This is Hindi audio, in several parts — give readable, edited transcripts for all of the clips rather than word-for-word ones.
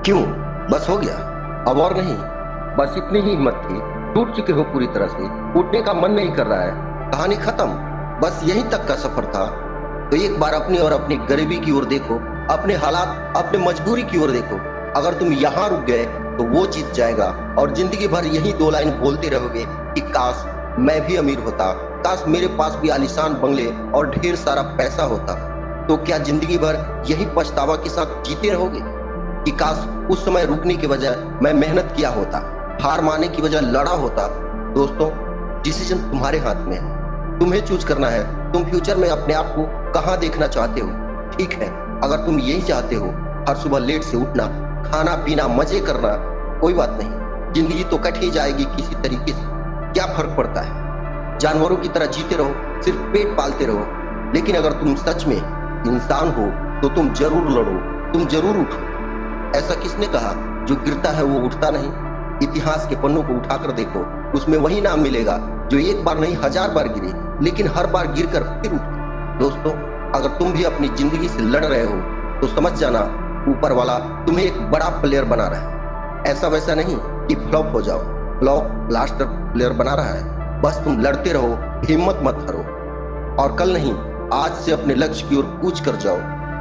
क्यों? बस हो गया? अब और नहीं? बस इतनी ही हिम्मत थी? टूट चुके हो पूरी तरह से, उठने का मन नहीं कर रहा है, कहानी खत्म? बस यहीं तक का सफर था? तो एक बार अपनी और अपनी गरीबी की ओर देखो, अपने हालात, अपने मजबूरी की ओर देखो। अगर तुम यहाँ रुक गए तो वो जीत जाएगा और जिंदगी भर यही दो लाइन बोलते रहोगे कि काश मैं भी अमीर होता, काश मेरे पास भी आलीशान बंगले और ढेर सारा पैसा होता। तो क्या जिंदगी भर यही पछतावा के साथ जीते रहोगे कि काश उस समय रुकने की बजाय मैं मेहनत किया होता, हार मानने की बजाय लड़ा होता? दोस्तों, डिसीजन तुम्हारे हाथ में है, तुम्हें चूज करना है। तुम फ्यूचर में अपने आप को कहाँ देखना चाहते हो? ठीक है, अगर तुम यही चाहते हो, हर सुबह लेट से उठना, खाना पीना, मजे करना, कोई बात नहीं, जिंदगी तो कट ही जाएगी किसी तरीके से, क्या फर्क पड़ता है? जानवरों की तरह जीते रहो, सिर्फ पेट पालते रहो। लेकिन अगर तुम सच में इंसान हो तो तुम जरूर लड़ो, तुम जरूर उठो। ऐसा किसने कहा, जो गिरता है वो उठता नहीं? इतिहास के पन्नों को उठाकर देखो, उसमें वही नाम मिलेगा जो एक बार नहीं 1000 बार गिरे, लेकिन हर बार गिरकर फिर उठे। दोस्तों, अगर तुम भी अपनी जिंदगी से लड़ रहे हो तो समझ जाना, ऊपर वाला तुम्हें एक बड़ा प्लेयर बना रहा है। ऐसा वैसा नहीं कि फ्लॉप हो जाओ, फ्लॉप ब्लास्टर प्लेयर बना रहा है। बस तुम लड़ते रहो, हिम्मत मत हारो, और कल नहीं आज से अपने लक्ष्य की ओर कूच कर जाओ।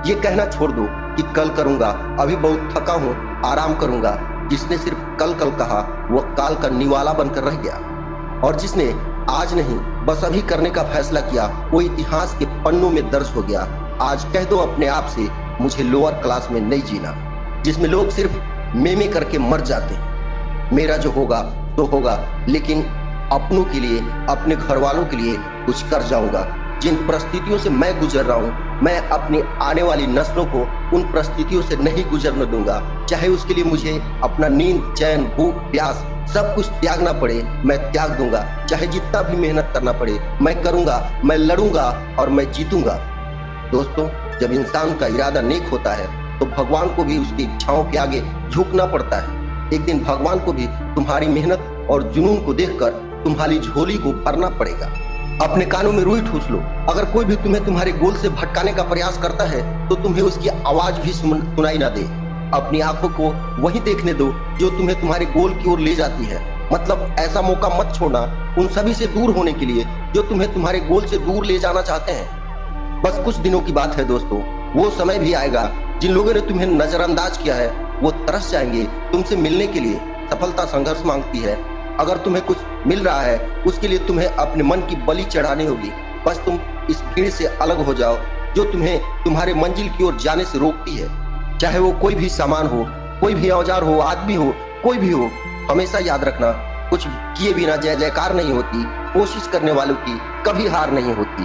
ये कहना छोड़ दो कि कल करूंगा, अभी बहुत थका हूं, आराम करूंगा। जिसने सिर्फ कल कल कहा वो काल का निवाला बनकर रह गया, और जिसने आज नहीं बस अभी करने का फैसला किया वो इतिहास के पन्नों में दर्ज हो गया। आज कह दो अपने आप से, मुझे लोअर क्लास में नहीं जीना, जिसमें लोग सिर्फ मेमे करके मर जाते हैं। मेरा जो होगा तो होगा, लेकिन अपनों के लिए, अपने घर वालों के लिए कुछ कर जाऊंगा। जिन परिस्थितियों से मैं गुजर रहा हूँ, मैं अपनी आने वाली नस्लों को उन परिस्थितियों से नहीं गुजरने दूंगा। चाहे उसके लिए मुझे अपना नींद, चैन, भूख, प्यास सब कुछ त्यागना पड़े, मैं त्याग दूंगा। चाहे जितना भी मेहनत करना पड़े, मैं करूंगा, मैं लड़ूंगा और मैं जीतूंगा। दोस्तों, जब इंसान का इरादा नेक होता है तो भगवान को भी उसकी इच्छाओं के आगे झुकना पड़ता है। एक दिन भगवान को भी तुम्हारी मेहनत और जुनून को देखकर तुम्हारी झोली को भरना पड़ेगा। अपने कानों में रुई ठूस लो, अगर कोई भी तुम्हें तुम्हारे गोल से भटकाने का प्रयास करता है तो तुम्हें उसकी आवाज भी सुनाई ना दे। अपनी आंखों को वही देखने दो जो तुम्हें तुम्हारे गोल की ओर ले जाती है। मतलब ऐसा मौका मत छोड़ना उन सभी से दूर होने के लिए जो तुम्हें तुम्हारे गोल से दूर ले जाना चाहते हैं। बस कुछ दिनों की बात है दोस्तों, वो समय भी आएगा जिन लोगों ने तुम्हें नजरअंदाज किया है वो तरस जाएंगे तुमसे मिलने के लिए। सफलता संघर्ष मांगती है, अगर तुम्हें कुछ मिल रहा है उसके लिए तुम्हें अपने मन की बलि चढ़ानी होगी। बस तुम इस भीड़ से अलग हो जाओ जो तुम्हें तुम्हारे मंजिल की ओर जाने से रोकती है। चाहे वो कोई भी सामान हो, कोई भी औजार हो, आदमी हो, कोई भी हो, हमेशा याद रखना, कुछ किए बिना जय जयकार नहीं होती। कोशिश करने वालों की कभी हार नहीं होती।